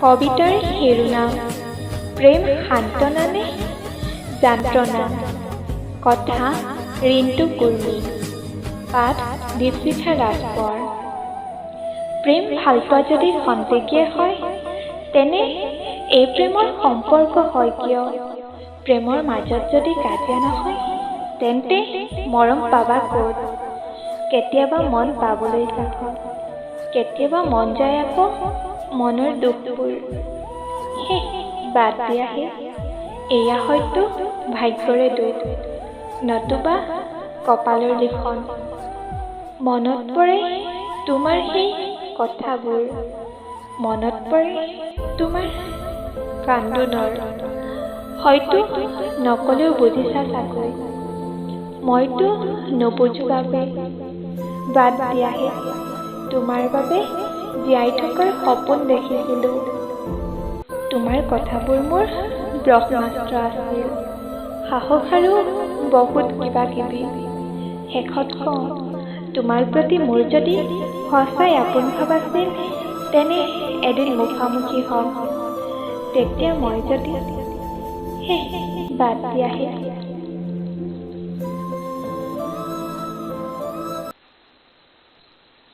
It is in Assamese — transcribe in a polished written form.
কবিতাৰ শিৰোনাম প্ৰেম সান্তনা নে যান্ত্ৰণা। কথা ৰিণ্টু কুৰ্মী। পাঠ দীপশিখা ৰাজপৰ। প্ৰেম ভালপোৱা যদি খন্তেকীয়া হয়, তেনে এই প্ৰেমৰ সম্পৰ্ক হয় কিয়? প্ৰেমৰ মাজত যদি কাজিয়া নহয়, তেন্তে মৰম পাবা ক'ত? কেতিয়াবা মন পাবলৈ চাব, কেতিয়াবা মন যায় আকৌ মনৰ দুখবোৰ। বাদ দিয়াহে, এয়া হয়তো ভাগ্যৰে দুখ, নতুবা কপালৰ লিখন। মনত পৰে তোমাৰ সেই কথাবোৰ, মনত পৰে তোমাৰ কান্দোনৰ। হয়তো নকলেও বুজিছা চাগৈ, মইতো নুবুজো বাবে। বাদ দিয়াহে, তোমাৰ বাবে জীয়াই থকাৰ সপোন দেখিছিলোঁ। তোমাৰ কথাবোৰ মোৰ ব্ৰহ্মাস্ত্ৰ আছিল, সাহস আৰু বহুত কিবা কিবি। শেষত কওঁ, তোমাৰ প্ৰতি মোৰ যদি সঁচাই আপোন ভাৱ আছিল, তেনে এদিন মুখামুখি হম। তেতিয়া মই যদি বাদ দিয়াহে।